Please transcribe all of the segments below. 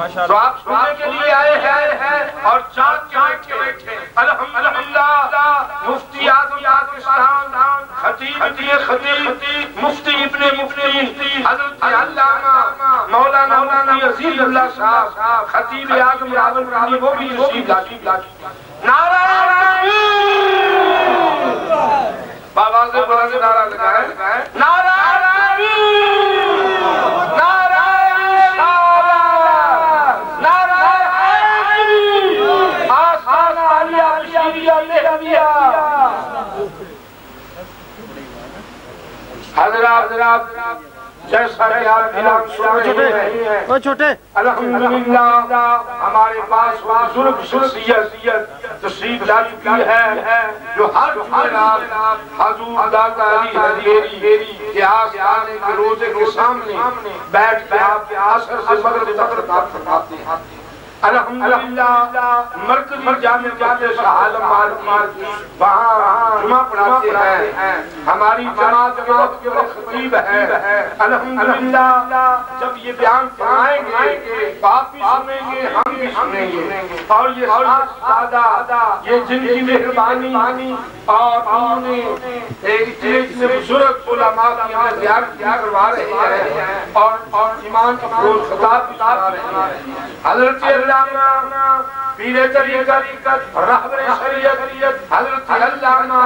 تو آپ سننے کے لیے آئے ہیں اور چاند کے بیٹھے الحمدللہ مفتی اعظم پاکستان خطیب مفتی ابن مفتی حضرت علامہ مولانا مفتی عزیز اللہ صاحب خطیب اعظم راولپنڈی وہ بھی تشریف لا نعرہ تکبیر بابا سے بلند نعرہ لگائے نعرہ حضرات جیسا کہ آپ اعلان سن رہے ہیں الحمدللہ ہمارے پاس بزرگ شخصیت تشریف لا چکی ہے جو ہر جمعرات حضور داتا علی حجویری کے آنے کے روزے کے سامنے بیٹھ کے آپ عصر سے مغرب تک خطاب فرماتے ہیں الحمدللہ مرکزی جامع شاہ عالم مارکی وہاں جمعہ پڑھاتے ہیں ہماری جماعت کے وقت کے خطیب ہے الحمدللہ جب یہ بیان فرمائیں گے آپ بھی سنیں گے ہم بھی سنیں گے اور یہ سادہ یہ جن کی مہربانی اور انہوں نے اتنے بزرگ علماء کی ہمیں زیارت کروا رہے ہیں اور ایمان کا پھول خطاب بھی کروا رہے ہیں حضرت علامہ پیر طریقت رہبر شریعت حضرت علامہ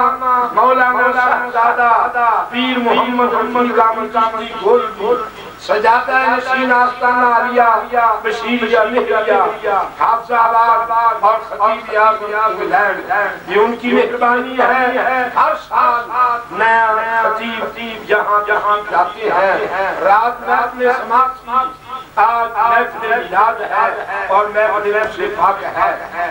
مولانا شہزادہ پیر محمد رفیع کامل گول سجادہ نشین آستانہ علیہ بشیر مہریہ حافظ آباد اور خطیب اعظم انگلینڈ یہ ان کی مہربانی ہے ہر سال نیا خطیب جہاں جاتے ہیں رات میں اپنے سماعت کی آج محفل میلاد ہے اور محفل سے پاک ہے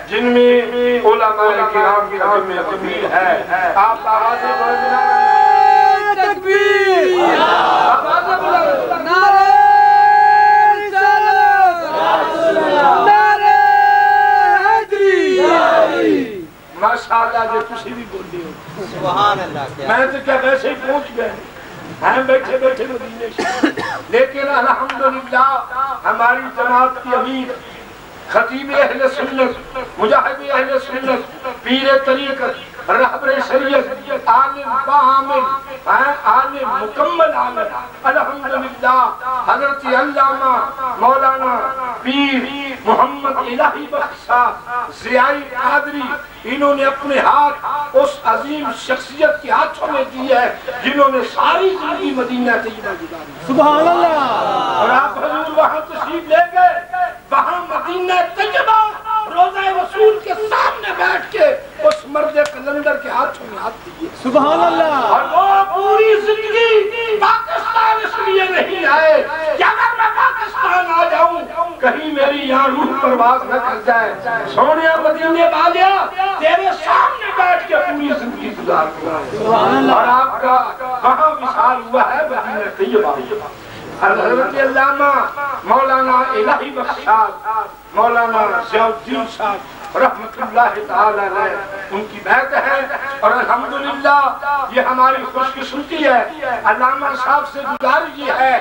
جن میں علماء کرام کی خدمت میں قبیل ہے آپ آواز بلند تکبیر آواز بلند نعرہ رسالت نعرہ حیدری ماشاءاللہ جو تسی بھی بول رہے ہو سبحان اللہ میں تو کیا ویسے ہی پہنچ گئے ہیں بیٹھے مدینے سے لیکن الحمدللہ ہماری جماعت کی امیر خطیب اہل سنت مجاہد اہل سنت پیر طریقت رہبر شریعت عالم باعمل عالم مکمل عامل الحمدللہ حضرت علامہ مولانا پیر محمد الہی بخش صاحب ضیائی قادری انہوں نے اپنے ہاتھ اس عظیم شخصیت کے ہاتھوں میں دی ہے جنہوں نے ساری زندگی مدینہ طیبہ گزاری سبحان اللہ اور آپ حضور وہاں تشریف لے گئے وہاں مدینہ طیبہ روضہ رسول کے سامنے بیٹھ کے اس مرد قلندر کے ہاتھوں میں ہاتھ دیئے سبحان اللہ اور وہ پوری زندگی پاکستان اس لیے نہیں آئے کہ اگر میں پاکستان آ جاؤں کہیں میری یہاں روح پرواز نہ کر جائے سونیا مدینے والیا تیرے سامنے بیٹھ کے پوری زندگی گزار دیا اور آپ کا وہاں مثال ہوا ہے مدینہ طیبہ حضرت علامہ مولانا الہی بخش صاحب مولانا ضیاء الدین صاحب رحمت اللہ تعالی علیہ ان کی بیعت ہے اور الحمدللہ یہ ہماری خوش قسمتی ہے علامہ صاحب سے گزارش یہ ہے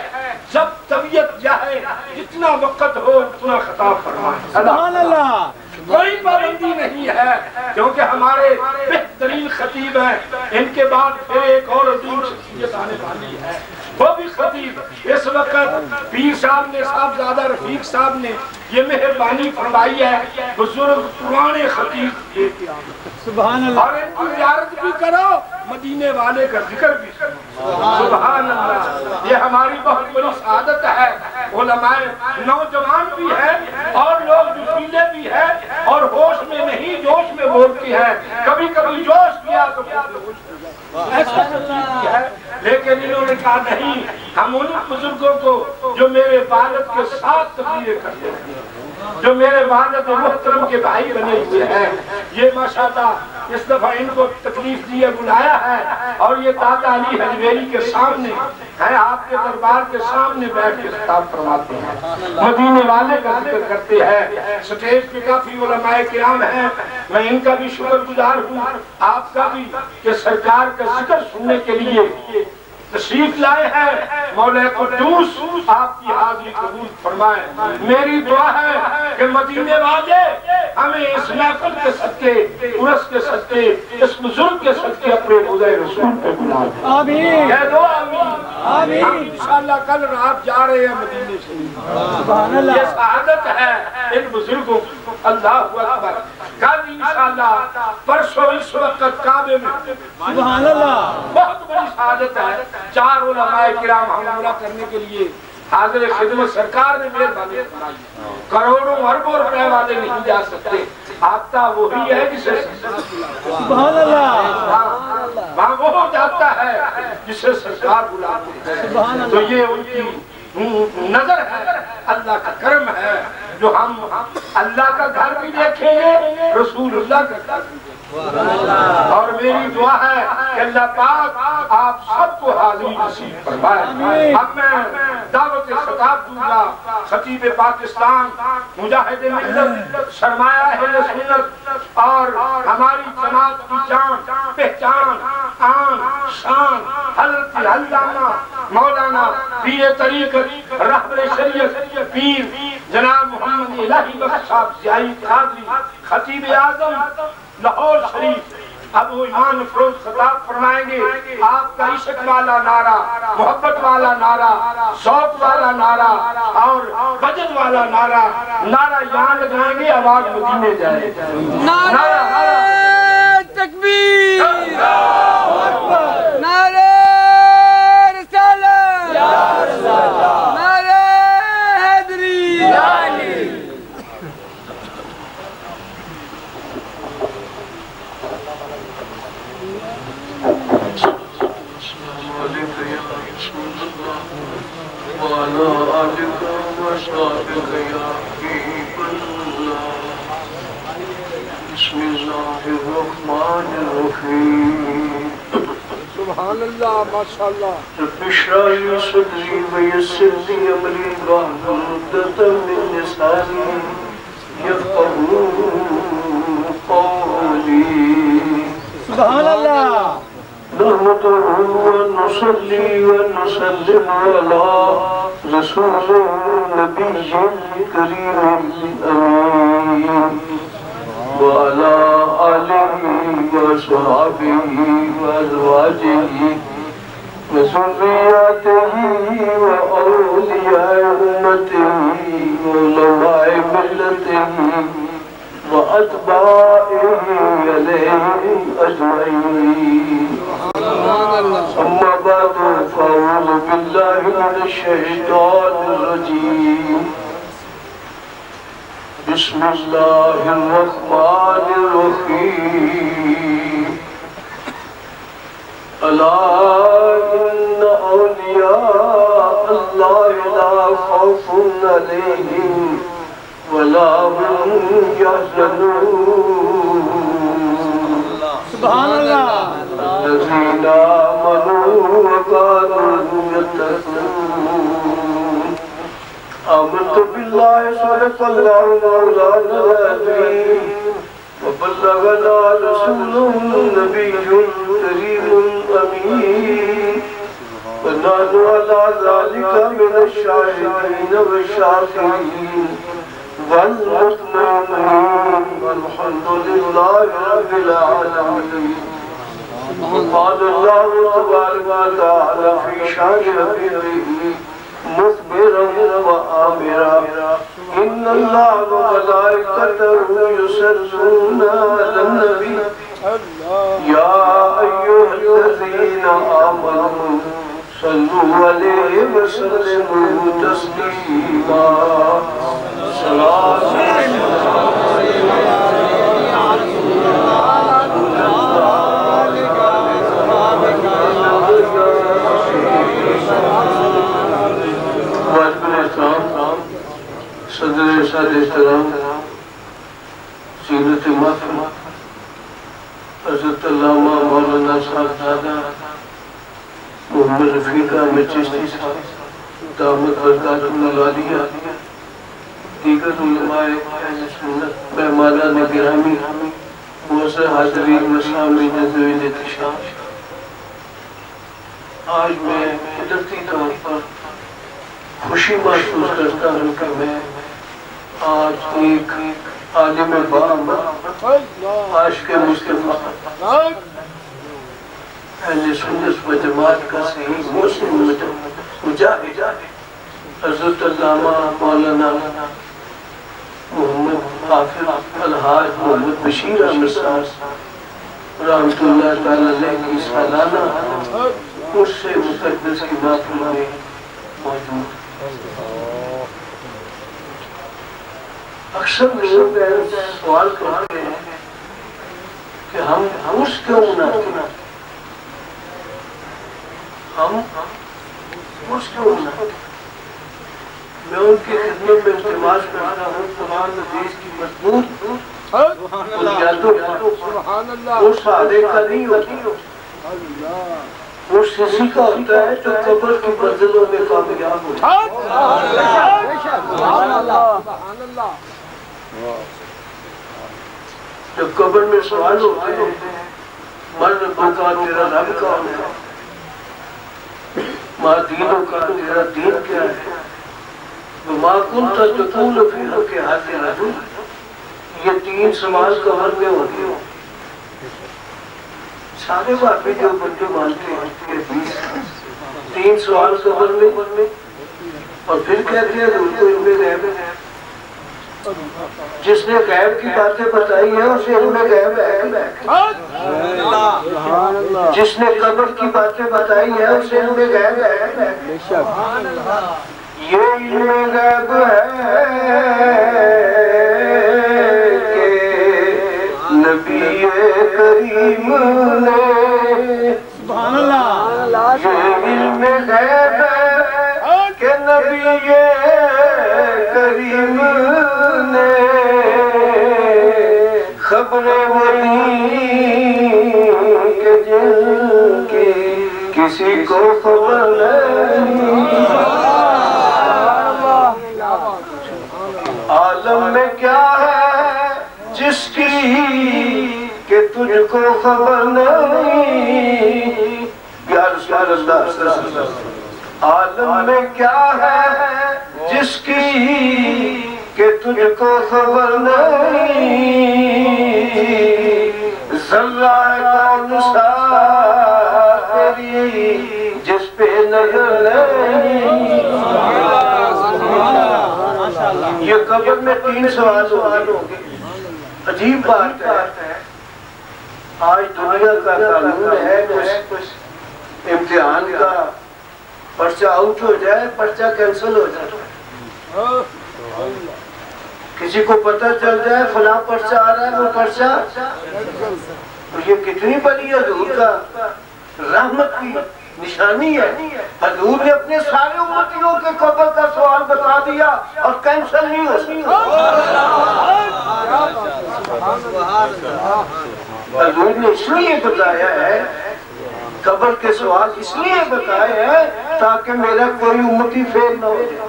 جب طبیعت چاہے جتنا وقت ہو اتنا خطاب فرمائے سبحان اللہ کوئی پابندی نہیں ہے کیونکہ ہمارے بہترین خطیب ہیں ان کے بعد پھر ایک اور عظیم شخصیت آنے والی ہے وہ بھی خطیب اس وقت پیر صاحب نے صاحبزادہ رفیق صاحب نے یہ مہربانی فرمائی ہے بزرگ پرانے خطیب سبحان اللہ اور ان کی زیارت بھی کرو مدینے والے کا ذکر بھی سبحان اللہ یہ ہماری بہت بڑی سعادت ہے علماء نوجوان بھی ہیں اور لوگ جوشیلے بھی ہیں اور ہوش میں نہیں جوش میں بولتے ہیں کبھی کبھی جوش کیا تو ایسا بھی ہے لیکن انہوں نے کہا نہیں ہم ان بزرگوں کو جو میرے والد کے ساتھ تقریریں کرتے ہیں جو میرے والد محترم کے بھائی بنے ہوئے ہیں یہ ماشاءاللہ اس دفعہ ان کو تکلیف دیے بلایا ہے اور یہ داتا علی حجویری کے سامنے ہے آپ کے دربار کے سامنے بیٹھ کے خطاب فرماتے ہیں مدینے والے کا ذکر کرتے ہیں سٹیج پہ کافی علماء کرام ہیں میں ان کا بھی شکر گزار ہوں آپ کا بھی کہ سرکار کا ذکر سننے کے لیے تشریف لائے ہیں، مولا قدوس آپ کی حاضری قبول فرمائیں۔ میری دعا ہے کہ مدینے والے ہمیں اس محفل کے صدقے، عرس کے صدقے، اس بزرگ کے صدقے اپنے روضہ رسول پہ بلائیں۔ آمین، کہہ دو آمین۔ آمین۔ ہم انشاءاللہ کل رات جا رہے ہیں مدینے سے، یہ سعادت ہے ان بزرگوں کی۔ اللہ اکبر۔ کل انشاءاللہ پرسوں اس وقت کعبے میں سبحان اللہ بہت بڑی سعادت ہے، 4 علماء کرام ہم عمرہ کرنے کے لیے حاضر خدمت، سرکار نے مہربانی فرمائی، کروڑوں اربوں روپے والے نہیں جا سکتے، آتا وہی ہے جسے سبحان اللہ وہاں وہ جاتا ہے جسے سرکار بلاتے ہیں۔ تو یہ ان کی نظر ہے، اللہ کا کرم ہے جو ہم اللہ کا گھر بھی دیکھیں گے، رسول اللہ کا گھر بھی دیکھیں گے۔ اور میری دعا ہے کہ اللہ پاک آپ سب کو حاضری نصیب فرمائے۔ اب میں دعوت خطاب دوں گا خطیب پاکستان، مجاہد ملت، سرمایہ اہل سنت اور ہماری جماعت کی جان پہچان آن شان حضرت علامہ مولانا پیر طریقت رہبر شریعت پیر جناب محمد الہی بخش صاحب زیائی قادری خطیب اعظم لاہور شریف اب وہ ایمان افروز خطاب فرمائیں گے۔ آپ کا عشق والا نعرہ، محبت والا نعرہ، ذوق والا نعرہ اور وجد والا نعرہ یہاں لگائیں گے، آواز مدینے جائے۔ نعرہ تکبیر، نعرہ رسالت، نعرہ حیدری۔ وعلى آلك وصحبك يا حبيب الله بسم الله الرحمن الرحيم سبحان اللہ ماشاءاللہ رب اشرح لي صدري ويسر لي امري واحلل عقدة من لساني يفقهوا قولي سبحان اللہ نحمده ونصلي ونسلم على رسول النبي الكريم الأمين وعلى آله وصحبه وأزواجه وذرياته وأولياء أمته وعلماء ملته وأتباعه عليهم أجمعين أما بعد فأعوذ بالله من الشيطان الرجيم بسم الله الرحمن الرحيم ألا إن أولياء الله لا خوف عليهم ولا هم يحزنون سبحان اللہ الذين آمنوا وكانوا يتقون آمنت بالله صدق الله مولانا العظيم وبلغنا رسوله النبي الكريم الأمين ونحن على ذلك من الشاهدين والشاكرين والمطمئنين والحمد لله رب العالمين وقال الله تبارك وتعالى في شان حبيبه مخبرا وآمرا إن الله وملائكته يصلون على النبي يا أيها الذين آمنوا صلوا عليه وسلموا تسليما صلاة صدر ارشاد احترام سیرت محفل حضرت علامہ مولانا صاحب زادہ محمد رفیق احمد چشتی صاحب دامت برکاتہ العالیہ دیگر علماء اہل سنت مہمانان گرامی معزز حاضرین و سامعین ذوی الاتشاف آج میں قدرتی طور پر خوشی محسوس کرتا ہوں کہ میں آج ایک عالم بام عاشق مصطفیٰ اہل سنت و جماعت کا صحیح مسلم مجاہد حضرت علامہ مولانا محمد حافظ الحاج محمد بشیر احمد صاحب رحمۃ اللہ تعالی علیہ کی سالانہ اس سے مقدس کی محفل میں موجود. اکثر لوگ سوال کرتے ہیں کہ ہم عرس کیوں مناتے ہیں؟ ہم عرس کیوں مناتے ہیں؟ میں ان کی خدمت میں التماس کرتا ہوں قرآن حدیث کی مضبوط بنیادوں پر عرس آدھے کا نہیں ہوتی. عرس اسی کا ہوتا ہے جو قبر کی منزلوں میں کامیاب ہو. جب قبر میں سوال ہوتے ہیں من ربوں کا تیرا رب کون ہے، ماں دینوں کا تیرا دین کیا ہے، وما کنت تقول فی حق هذا الرجل، یہ تین سوال قبر میں ہوتے ہیں. سارے واقعی جو بندے مانتے ہیں کہ تین سوال قبر میں اور پھر کہتے ہیں ان کو علم غیب ہے. جس نے غیب کی باتیں بتائی ہیں اسے علم غیب ہے. جس نے قبر کی باتیں بتائی ہیں اسے علم غیب ہے. یہ علم غیب ہے کہ نبی کریم نے، سبحان اللہ، یہ علم غیب ہے کہ نبی کریم نے خبر ولی کے جن کی کسی کو خبر نہیں. عالم میں کیا ہے جس کی کہ تجھ کو خبر نہیں. یا رسول اللہ صلی اللہ علیہ وسلم، عالم میں کیا ہے جس کی کہ تجھ کو خبر نہیں. ذرہ کون سا تیری جس پہ نظر نہیں. یہ قبر میں تین سوال ہوں گے. عجیب بات ہے، آج دنیا کا قانون ہے کچھ امتحان کا پرچہ آؤٹ ہو جائے پرچہ کینسل ہو جائے. کسی کو پتہ چل جائے فلاں پرچہ آ رہا ہے وہ پرچہ. یہ کتنی بڑی حضور کا رحمت کی نشانی ہے. حضور نے اپنے سارے امتیوں کے قبر کا سوال بتا دیا اور کینسل نہیں ہو سکتا. حضور نے اس لیے بتایا ہے، قبر کے سوال اس لیے بتائے ہیں تاکہ میرا کوئی امتی فیل نہ ہو جائے.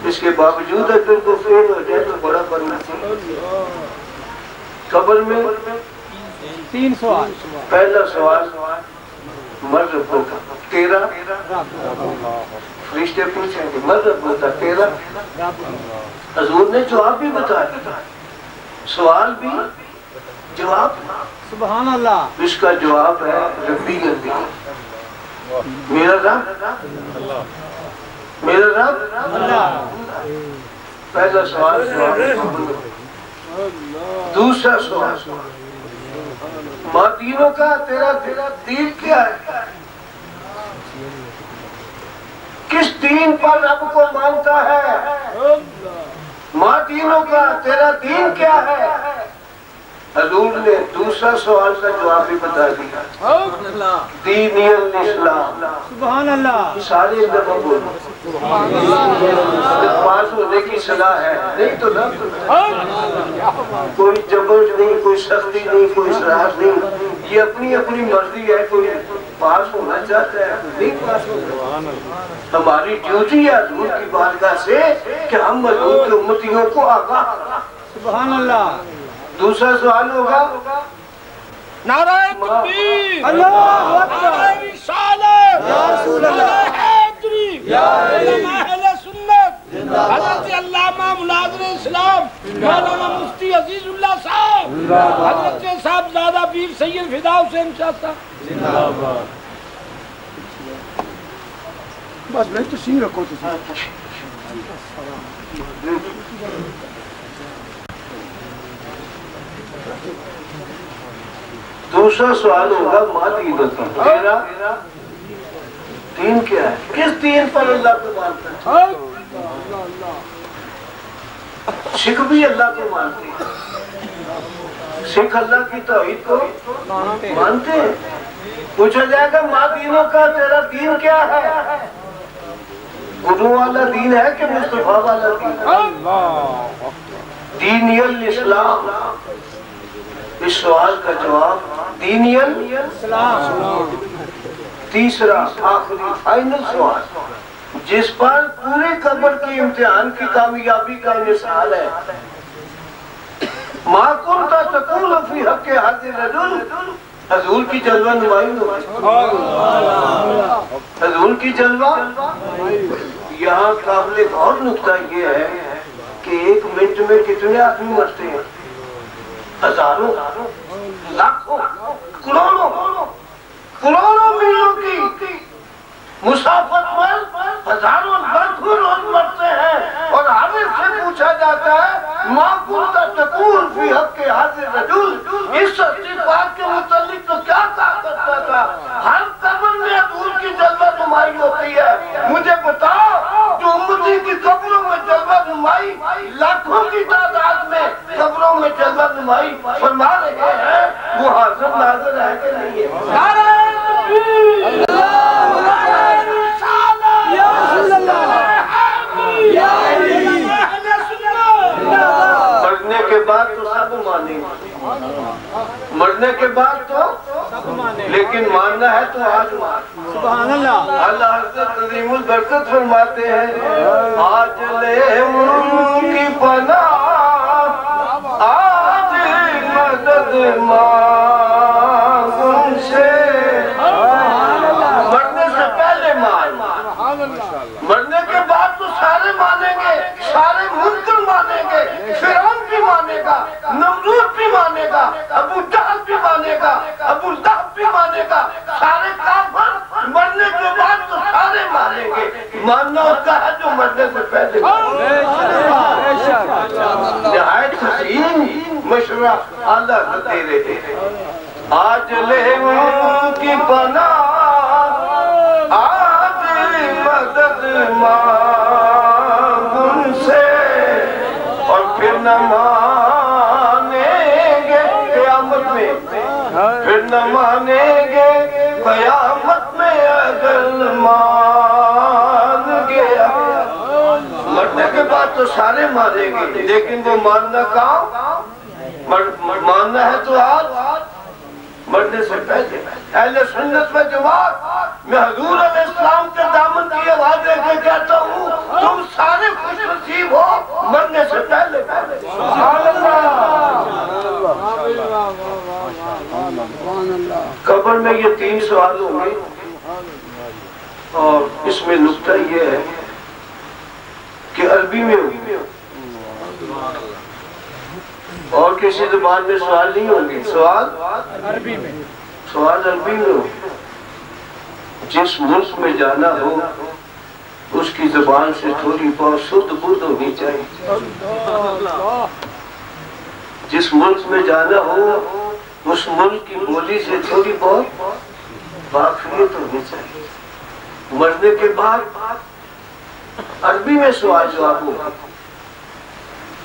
اس کے باوجود اگر کو فیل ہو جائے تو بڑا بننا چاہیے. قبر میں تین سوال. پہلا سوال من ربوں کا تیرا، فرشتے پوچھیں گے من ربوں کا تیرا. حضور نے جواب بھی بتایا، سوال بھی جواب. سبحان اللہ، اس کا جواب ہے ربی ربی، میرا رب میرا رب اللہ. پہلا سوال. دوسرا سوال ماں دینوں کا تیرا دین کیا ہے، کس دین پر رب کو مانتا ہے. ماں دینوں کا تیرا دین کیا ہے. حضور نے دوسرا سوال کا جواب بھی بتا دیا، دینی الاسلام. سبحان اللہ، سارے دفعہ بولو پاس ہونے کی صلاح ہے نہیں تو نہ. کوئی جبر نہیں، کوئی سختی نہیں، کوئی اصرار نہیں. یہ اپنی اپنی مرضی ہے. کوئی پاس ہونا چاہتا ہے نہیں پاس ہوتا. ہماری ڈیوٹی ہے حضور کی بارگاہ سے کہ ہم حضور کے امتیوں کو آگاہ. سبحان اللہ. دوسرا سوال ہوگا نعرہ تکبیر، اللہ اکبر. حسین شاہ صاحب زندہ باد بس میں تو سی رکھو تو دوسرا سوال ہوگا ماں دین ہوتی تیرا دین کیا ہے کس دین پر اللہ کو مانتا ہے سکھ بھی اللہ کو مانتے ہیں سکھ اللہ کی توحید کو مانتے ہیں پوچھا جائے گا ماں دینوں کا تیرا دین کیا ہے گرو والا دین ہے کہ مصطفیٰ والا دین ہے دینی الاسلام اس سوال کا جواب دینی الاسلام تیسرا آخری فائنل سوال جس پر پورے قبر کی امتحان کی کامیابی کا مثال ہے ما کنت تقول فی حق حاضر رجل حضور کی جلوہ نمائی حضور کی جلوہ یہاں قابل غور نکتہ یہ ہے کہ ایک منٹ میں کتنے آدمی مرتے ہیں ہزاروں لاکھوں کروڑوں میلوں کی مسافت پر ہزاروں لاکھوں لوگ مرتے ہیں اور ہمیں سے پوچھا جاتا ہے ما کنت تقول فی حق حاضر رجل اس صفات کے متعلق تو کیا کہا کرتا تھا ہر قبر میں حضور کی جلوہ نمائی ہوتی ہے مجھے بتاؤ جو امتی کی قبروں میں جلوہ نمائی لاکھوں کی تعداد میں قبروں میں جلوہ نمائی فرما رہے ہیں وہ حاضر ناظر ہے کہ نہیں ہے مرنے کے بعد تو سب مانیں گے مرنے کے بعد تو لیکن ماننا ہے تو آج مان سبحان اللہ اللہ حضرت عظیم البرکت فرماتے ہیں آج لے ان کی پناہ آج مدد مانگ ان سے مرنے سے پہلے مان مرنے کے بعد تو سارے مانیں گے سارے منکر مانیں گے فرعون بھی مانے گا نمرود بھی مانے گا ابو جہل بھی مانے گا ابو لہب بھی مانے گا سارے کافر مرنے کے بعد تو سارے مانیں گے ماننا ہوتا ہے جو مرنے سے پہلے نہایت حسین مشورہ اللہ دے رہے ہیں آج لے ان کی پناہ آج مدد مانگ ان سے اور پھر نہ مانیں گے قیامت میں پھر نہ مانیں گے قیامت میں اگر مان گیا مرنے کے بعد تو سارے مانیں گے لیکن وہ ماننا کہاں ماننا ہے تو آج مرنے سے پہلے اہل سنت و جماعت میں حضور علیہ السلام کے دامن کی آواز دے کے کہتا ہوں تم سارے خوش نصیب ہو مرنے سے پہلے سبحان اللہ قبر میں یہ 3 سوال ہوں گے اور اس میں نکتہ یہ ہے کہ عربی میں ہوگی اور کسی زبان میں سوال نہیں ہوں گے سوال عربی میں ہو جس ملک میں جانا ہو اس کی زبان سے تھوڑی بہت شدھ بدھ ہونی چاہیے جس ملک میں جانا ہو اس ملک کی بولی سے تھوڑی بہت واقفیت ہونی چاہیے مرنے کے بعد عربی میں سوال جواب ہوگا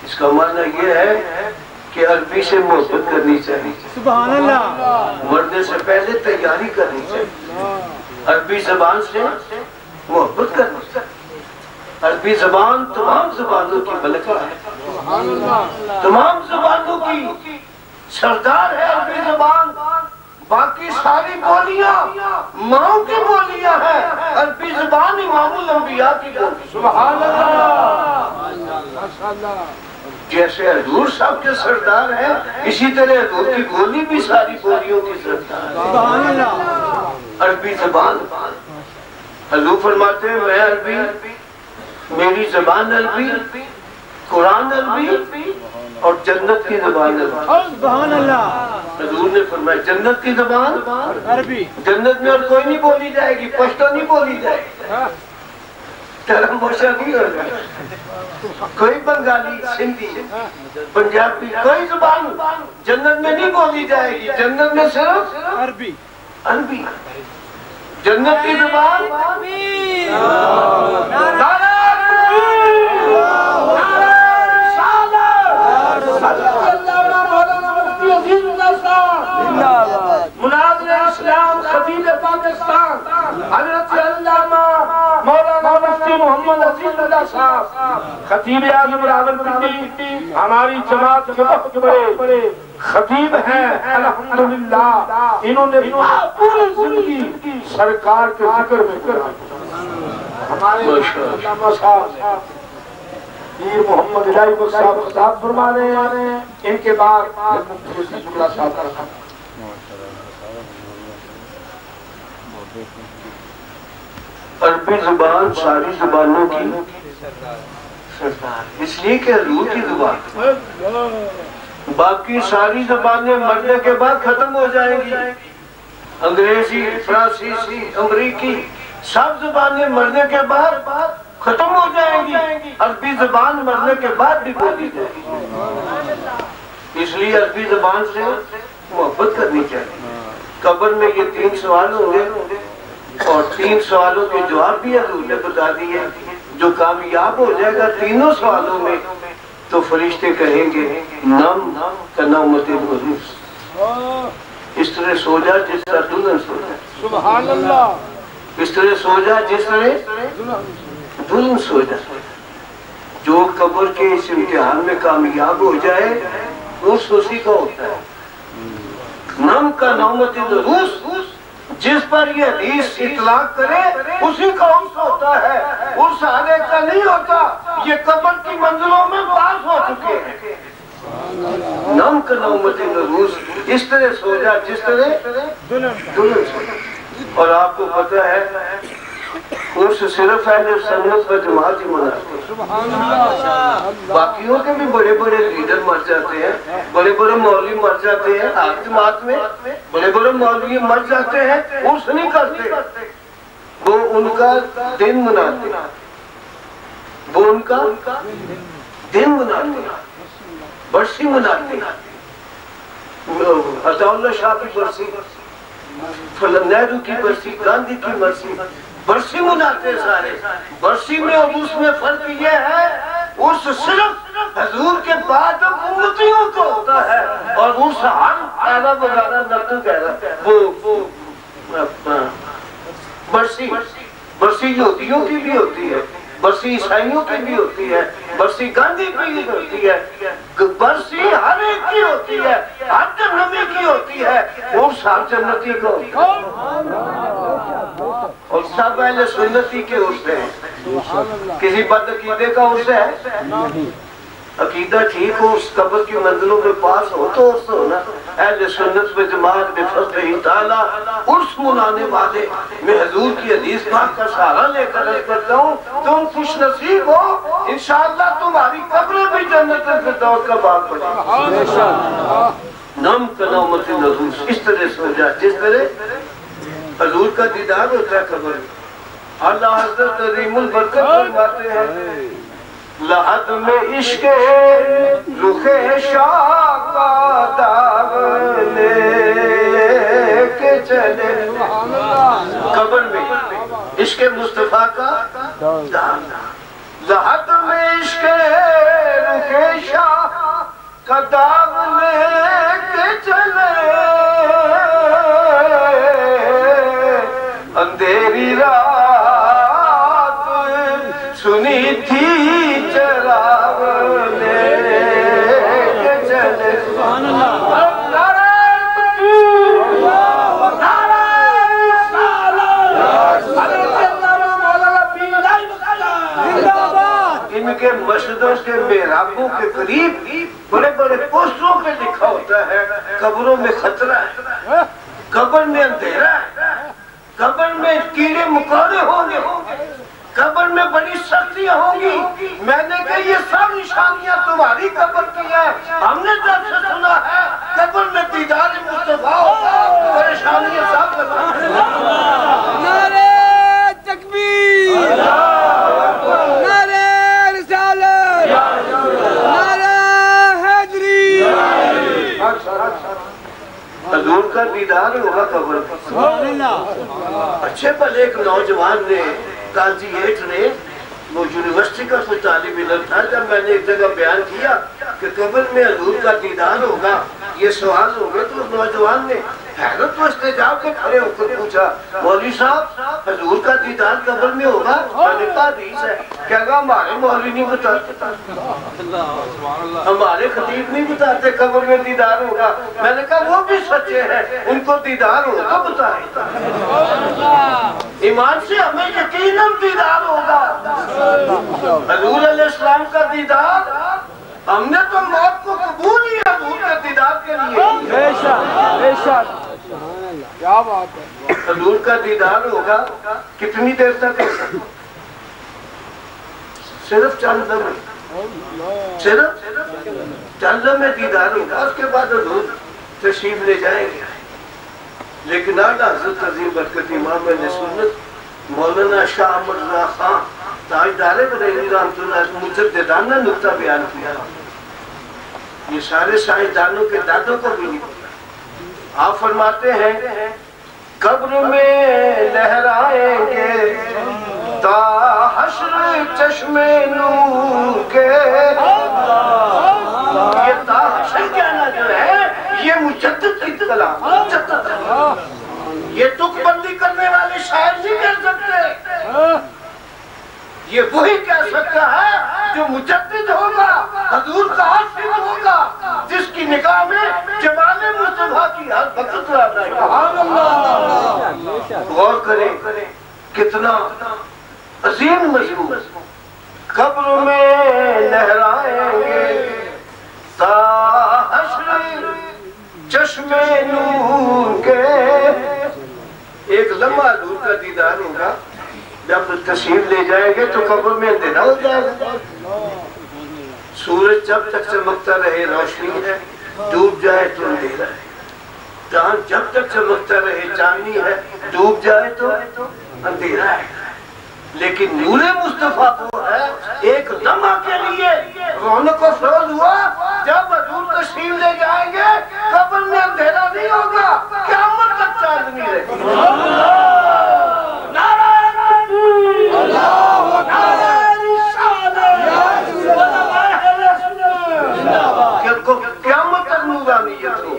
اس کا معنی یہ ہے کہ عربی سے محبت کرنی چاہیے سبحان اللہ مرنے سے پہلے تیاری کرنی چاہیے عربی زبان سے محبت کرنی چاہیے عربی زبان تمام زبانوں کی ملکہ ہے تمام زبانوں کی سردار ہے عربی زبان باقی ساری بولیاں ماؤں کی بولیاں ہیں عربی زبان امام الانبیاء کی بولی سبحان اللہ جیسے حضور صاحب کے سردار ہیں اسی طرح حضور کی بولی بھی ساری بولیوں کی سردار ہے سبحان اللہ عربی زبان حضور فرماتے ہیں میں عربی میری زبان عربی قرآن عربی اور جنت کی زبان سبحان اللہ. حضور نے فرمایا جنت کی زبان عربی. جنت میں اور کوئی نہیں بولی جائے گی، پشتو نہیں بولی جائے گی، ترم موشا نہیں ہوگا، کوئی بنگالی، سندھی، پنجابی، کوئی زبان جنت میں نہیں بولی جائے گی، جنت میں صرف عربی. عربی. جنت کی زبان مناظر اسلام خطیب پاکستان حضرت علامہ مولانا مفتی محمد عزیز اللہ صاحب خطیب اعظم راولپنڈی ہماری جماعت کے بہت بڑے خطیب ہیں الحمدللہ. انہوں نے پوری زندگی سرکار کے ذکر میں کر ہمارے علامہ صاحب پیر محمد الہی کو صاحب خطاب فرما رہے ہیں. ان کے بعد مفتی عزیز اللہ صاحب کا رکھا. عربی زبان ساری زبانوں کی اس لیے کہ حضور کی زبان، باقی ساری زبانیں مرنے کے بعد ختم ہو جائیں گی. انگریزی، فرانسیسی، امریکی سب زبانیں مرنے کے بعد ختم ہو جائیں گی. عربی زبان مرنے کے بعد بھی بولی جائے گی. اس لیے عربی زبان سے محبت کرنی چاہیے. قبر میں یہ 3 سوال ہوں گے اور 3 سوالوں کے جواب بھی حضور نے بتا دیے. جو کامیاب ہو جائے گا تینوں سوالوں میں تو فرشتے کہیں گے نم کا نومت العروس، اس طرح سو جا جس طرح دلہن سو جائے. سبحان اللہ. اس طرح سو جا جس طرح دلہن سو جائے. جو قبر کے اس امتحان میں کامیاب ہو جائے اس اسی کا ہوتا ہے. نم کا نومت العروس، جس پر یہ حدیث اطلاق کرے اسی کا عرص ہوتا ہے، عرص آنے کا نہیں ہوتا. یہ قبر کی منزلوں میں پاس ہو چکے ہیں. نم کا نومت العروس، اس طرح سو جا جس طرح دلہن سو جا. اور آپ کو پتہ ہے عرص صرف اہل سنت و جماعت ہی مناتے ہیں. باقیوں کے بھی بڑے بڑے لیڈر مر جاتے ہیں، بڑے بڑے مولوی مر جاتے ہیں. آپ جماعت میں بڑے بڑے مولوی مر جاتے ہیں، عرص نہیں کرتے. وہ ان کا دن مناتے ہیں، وہ ان کا دن مناتے ہیں، برسی مناتے ہیں. عطا اللہ شاہ کی برسی، نہرو کی برسی، گاندھی کی برسی، برسی مناتے سارے. برسی میں اور اس میں فرق یہ ہے اس صرف حضور کے بعد امتیوں کو ہوتا ہے اور اس ہر آدھا بغارہ نقل کہہ رہا ہے. وہ برسی یہودیوں کی بھی ہوتی ہے، برسی عیسائیوں کی بھی ہوتی ہے، برسی گاندھی کی بھی ہوتی ہے، برسی ہر ایک کی ہوتی ہے، ہر جنمی کی ہوتی ہے. وہ سب جنتی کو اور سب اہل سنتی کے عرصے ہیں. کسی بد عقیدے کا عرص ہے؟ عقیدہ ٹھیک ہو، اس قبر کی منزلوں میں پاس ہو تو عرص ہونا. اہل سنت و جماعت بفضلہ تعالی عرص منانے والے میں حضور کی حدیث پاک کا سہارا لے کر عرض کرتا ہوں تم خوش نصیب ہو. انشاءاللہ تمہاری قبریں بھی جنت الفردوس کا باغ بنے. نم کا نومت العروس، اس طرح سو جا جس طرح حضور کا دیدار ہوتا ہے قبر میں. اللہ حضرت عظیم البرکت فرماتے ہیں لحد میں عشق رخ شاہ کا داغ لے کے چلے. قبر میں عشق مصطفیٰ کا داغ، لحد میں عشق رخ شاہ کا داغ لے کے چلے. اندھیری رات سنی تھی چراغ لے کے چلے. ان کے مسجدوں کے محرابوں کے قریب بڑے بڑے پوسٹروں پہ لکھا ہوتا ہے قبروں میں خطرہ ہے، قبر میں اندھیرا ہے، قبر میں کیڑے مکوڑے ہوں گے. قبر میں بڑی سختیاں ہوں گی. میں نے کہا یہ سب نشانیاں تمہاری قبر کی ہیں. ہم نے جب سے سنا ہے قبر میں دیدار مصطفیٰ ہوگا, پریشانیاں سب بتائیں. نعرہ تکبیر, نعرہ رسالت, نعرہ حیدری. حضور کا دیدار ہوگا قبر میں. اچھے بھلے ایک نوجوان نے, قاضی ایٹ نے, وہ یونیورسٹی کا کوئی طالب علم تھا, جب میں نے ایک جگہ بیان کیا کہ قبر میں حضور کا دیدار ہوگا, یہ سوال ہو گئے, تو اس نوجوان نے حیرت و استعجاب کے کھڑے ہو کر پوچھا, مولوی صاحب حضور کا دیدار قبر میں ہوگا؟ میں نے کہا حدیث ہے. کیا کہا ہمارے مولوی نہیں بتاتے, ہمارے خطیب نہیں بتاتے قبر میں دیدار ہوگا. میں نے کہا وہ بھی سچے ہیں, ان کو دیدار ہوگا بتائیں. ایمان سے ہمیں یقیناً دیدار ہوگا. حضور علیہ السلام کا دیدار, ہم نے تو موت کو قبول ہی حضور کے دیدار کے لیے. بے شک, بے شک, کیا بات ہے. حضور کا دیدار ہوگا کتنی دیر تک ہوگا؟ صرف چند لمحے, صرف چند لمحے دیدار ہوگا. اس کے بعد حضور تشریف لے جائیں گے. لیکن اعلیٰ حضرت عظیم برکت امام اہل سنت مولانا شاہ احمد رضا خان تاجدار بریلوی رحمۃ اللہ مجددانہ نقطہ بیان کیا. یہ سارے سائنسدانوں کے دادوں کو بھی نہیں پتا. آپ فرماتے ہیں قبر میں لہرائیں گے تا حشر چشم نور کے. یہ تا حشر کہنا جو ہے یہ مجدد کی کلام, مجدد ہے. یہ تک بندی کرنے والے شاعر نہیں کہہ سکتے. یہ وہی کہہ سکتا ہے جو مجدد ہوگا, حضور کا عاشق ہوگا, جس کی نگاہ میں جمال مصطفیٰ کی ہر وقت رہے گا. غور کریں کتنا عظیم مضمون. قبر میں لہرائیں گے تا حشر چشم نور کے. ایک لمحہ حضور کا دیدار ہوگا. جب تشریف لے جائیں گے تو قبر میں اندھیرا ہو جائے گا. سورج جب تک چمکتا رہے روشنی ہے, ڈوب جائے تو اندھیرا ہے. چاند جب تک چمکتا رہے چاندنی ہے, ڈوب جائے تو اندھیرا ہے. لیکن نور مصطفیٰ وہ ہے ایک لمحہ کے لیے رونق و فروغ ہوا. جب حضور تشریف لے جائیں گے قبر میں اندھیرا نہیں ہوگا, قیامت تک چاندنی رہے گی. قیامت تک نورانیت ہو.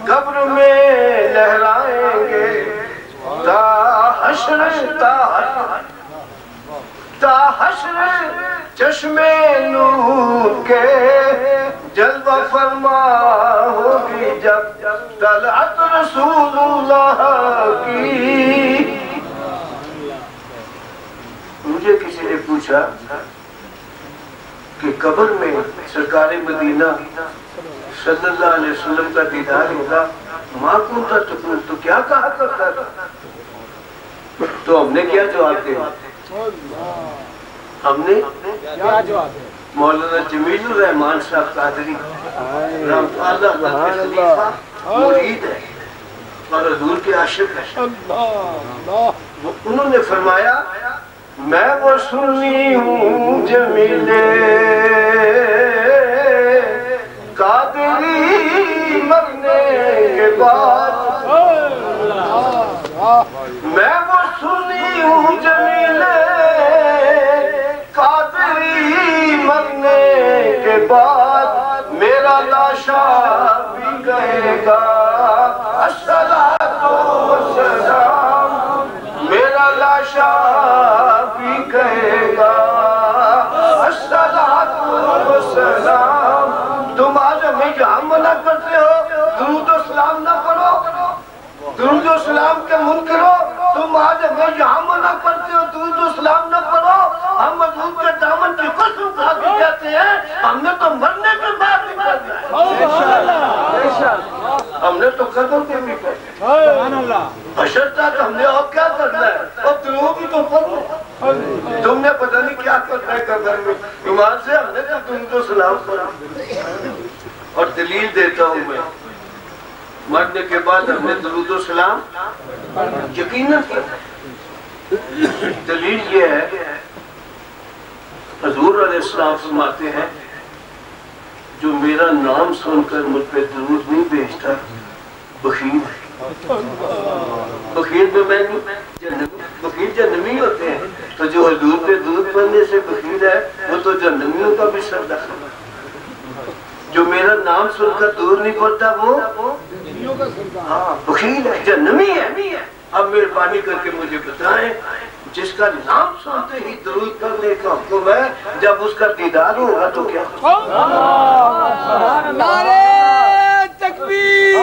قبر میں لہرائیں گے تا حشر, تا حشر چشم نور کے. جلوہ فرما ہوگی جب طلعت رسول اللہ کی. مجھے کسی نے پوچھا کہ قبر میں سرکار مدینہ صلی اللہ علیہ وسلم کا دیدار ہوگا, ماں کنتا تقول, تو کیا کہا کرتا تھا؟ تو ہم نے کیا جواب دیا؟ ہم نے مولانا جمیل الرحمان صاحب قادری رحمۃ اللہ علیہ خلیفہ مرید ہے اور حضور کے عاشق ہے. انہوں نے فرمایا میں وہ سنی ہوں جمیل قادری مرنے کے بعد. میں وہ سنی ہوں جمیل قادری مرنے کے بعد. میرا لاشا بھی کہے گا الصلاۃ والسلام. میرا لاشا بھی کہے گا الصلاۃ والسلام. تم آج ہمیں یہاں منع کرتے ہو درود و سلام نہ پڑھو, درود و سلام کے منکر ہو. تم آج ہمیں یہاں منع کرتے ہو درود و سلام نہ پڑھو. ہم حضور کے دامن کی قسم کھا کے کہتے ہیں ہم نے تو مرنے کے بعد نکلنا ہے. ہم نے تو قدر کے بھی کہتے ہیں حشر تک ہم نے اور کیا کرنا ہے, اور درود ہی تو پڑھو. تم نے پتہ نہیں کیا کرنا ہے قبر میں. ایمان سے ہم نے تو تم کو سلام پڑھا. اور دلیل دیتا ہوں میں, مرنے کے بعد ہم نے درود و سلام یقیناً کیا. دلیل یہ ہے حضور علیہ السلام فرماتے ہیں جو میرا نام سن کر مجھ پہ درود نہیں بھیجتا بخیل ہے. بخیل میں بخیل جہنمی ہوتے ہیں, تو جو حضور پہ درود پڑھنے سے بخیل ہے وہ تو جہنمیوں کا بھی سردار ہے. جو میرا نام سن کر درود نہیں پڑھتا وہ بخیل ہے, جہنمی ہے. اب مہربانی کر کے مجھے بتائیں جس کا نام سنتے ہی درود کرنے کا حکم ہے, جب اس کا دیدار ہوگا تو کیا؟ نعرہ تکبیر,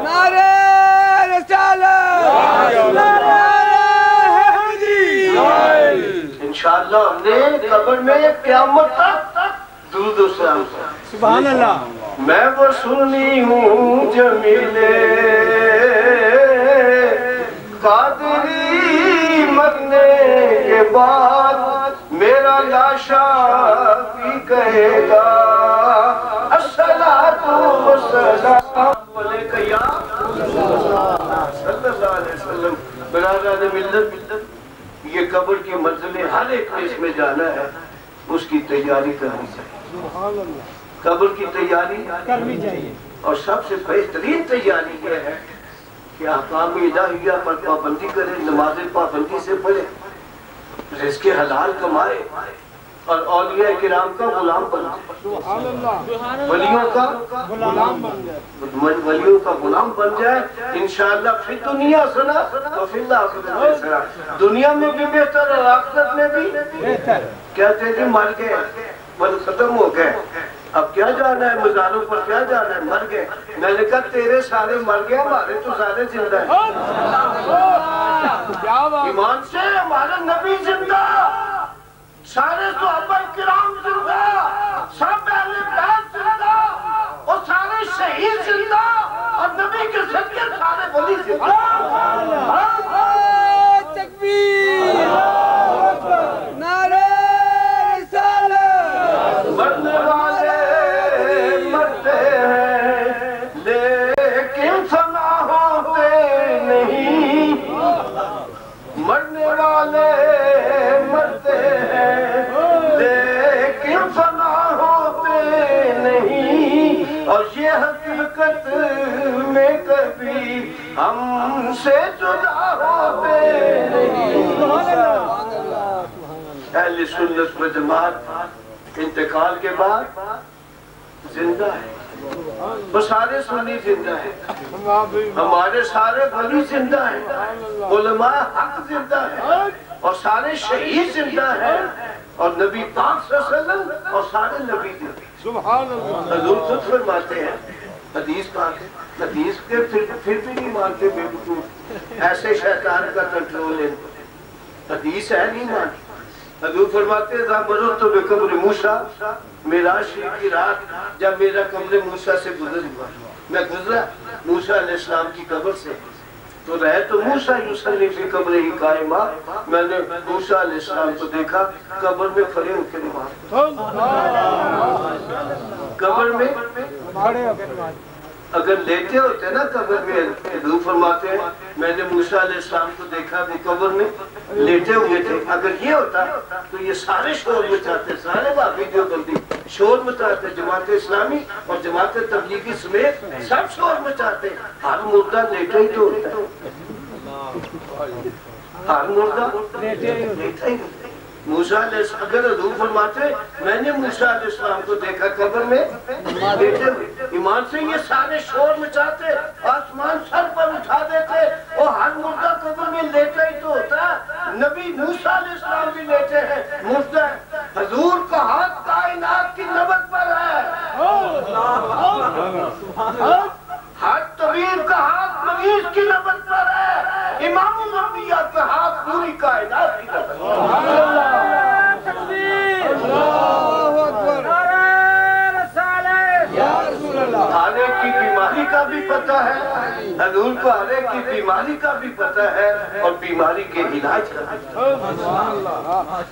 نعرہ رسالت, نعرہ حیدری. انشاءاللہ ہم نے قبر میں قیامت تک درود و سلام. سبحان اللہ. میں وہ سنی ہوں جمیلے قادری مرنے کے بعد میرا لاشا بھی کہے گا الصلاۃ والسلام علیک یا صلی اللہ علیہ وسلم. برادران ملت, یہ قبر کی منزلیں ہر ایک کو اس میں جانا ہے, اس کی تیاری کرنی چاہیے. قبر کی تیاری کرنی چاہیے, اور سب سے بہترین تیاری یہ ہے کہ احکام الہیہ پر پابندی کرے, نماز پابندی سے پڑھے, رزق حلال کمائے اور اولیاء کرام کا غلام بن جائے, ولیوں کا غلام بن جائے, ولیوں کا غلام بن جائے. انشاءاللہ فی دنیا سنا اور فی الآخرت سنا, دنیا میں بھی بہتر اور آخرت میں بھی بہتر. کہتے تھے مر گئے بل ختم ہو گئے, اب کیا جانا ہے مزاروں پر, کیا جانا ہے, مر گئے. میں نے کہا تیرے سارے مر گئے, ہمارے تو سارے زندہ ہیں. ایمان سے ہمارا نبی زندہ, سارے صحابہ کرام زندہ, سب اہل بیت زندہ, اور سارے شہید زندہ, اور نبی کے صدقے سارے ولی زندہ. تکبیر, نعرہ رسالت. مرنے والے مرتے ہیں لیکن فنا ہوتے نہیں, مرنے والے مرتے ہیں لیکن فنا ہوتے نہیں, اور یہ حقیقت میں کبھی ہم سے جدا ہوتے نہیں. اہل سنت و جماعت انتقال کے بعد زندہ ہے, وہ سارے سنی زندہ ہیں, ہمارے سارے ولی زندہ ہیں, علماء حق زندہ ہیں, اور سارے شہید زندہ ہیں, اور نبی پاک صلی اللہ علیہ وسلم اور سارے نبی زندہ. سبحان اللہ. حضور خود فرماتے ہیں, حدیث پاک ہے, حدیث کے پھر بھی نہیں مانتے بے وقوف, ایسے شیطان کا کنٹرول ہے, حدیث ہے نہیں مانتے. حضور فرماتے ہیں مررت بقبر موسیٰ, معراج شریف کی رات جب میرا قبر موسیٰ سے گزر ہوا, میں گزرا موسیٰ علیہ السلام کی قبر سے, تو رہے تو موسیٰ یصلی فی قبر ہی قائمہ, میں نے موسیٰ علیہ السلام کو دیکھا قبر میں کھڑے ہو کے نماز. قبر میں اگر لیتے ہوتے نا قبر میں, حضور فرماتے ہیں میں نے موسیٰ علیہ السلام کو دیکھا وہ قبر میں لیٹے ہوئے تھے, اگر یہ ہوتا تو یہ سارے شور مچاتے, سارے بابی دیوبندی شور مچاتے, جماعت اسلامی اور جماعت تبلیغی سمیت سب شور مچاتے. ہر مردہ لیٹا ہی تو ہوتا ہے, ہر مردہ لیٹا ہی. موسیٰ علیہ السلام, اگر حضور فرماتے میں نے موسیٰ علیہ السلام کو دیکھا قبر میں لیٹے ہوئے, ایمان سے یہ سارے شور مچاتے, آسمان سر پر اٹھا دیتے, اور ہر مردہ قبر میں لیٹا ہی تو ہوتا ہے. نبی موسیٰ علیہ السلام بھی لیٹے ہیں, مردہ ہے. حضور کا ہاتھ کائنات کی نبض پر ہے, ہر طبیب کا ہاتھ مریض کی نبض پر ہے, امام الانبیاء کا ہاتھ پوری کائنات کی نبض پر ہے. کھانے کی بیماری کا بھی پتہ ہے، حضور کو ہر ایک کی بیماری کا بھی پتہ ہے اور بیماری کے علاج کا بھی پتہ ہے۔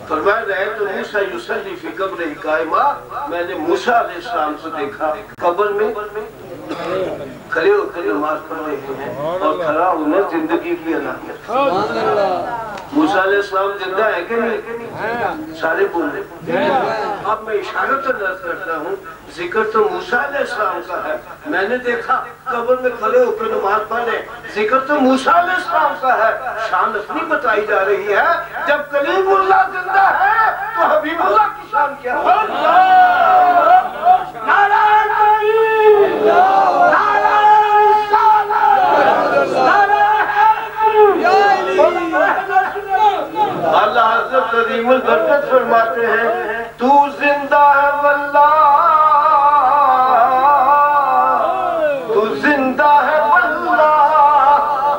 فرمایا رہے تو موسیٰ یصلی فی قبر قائمہ، میں نے موسیٰ علیہ السلام کو دیکھا قبر میں کھڑے ہو کر نماز پڑھ رہے ہیں اور کھڑا ہونا زندگی کی علامت۔ موسیٰ علیہ السلام زندہ ہے کہ نہیں؟ سارے بول رہے ہیں۔ اب میں اشارت نظر کرتا ہوں، ذکر تو موسیٰ علیہ السلام کا ہے، میں نے دیکھا قبر میں کھڑے ہو کر نماز پڑھ رہے ہیں، ذکر تو موسیٰ علیہ السلام کا ہے، شان اپنی بتائی جا رہی ہے۔ جب کلیم اللہ زندہ ہے تو حبیب اللہ کی شان کیا ہے؟ نعرہ تکبیر، نعرہ اللہ حضرت عظیم البرکت فرماتے ہیں تو زندہ ہے واللہ، تو زندہ ہے واللہ،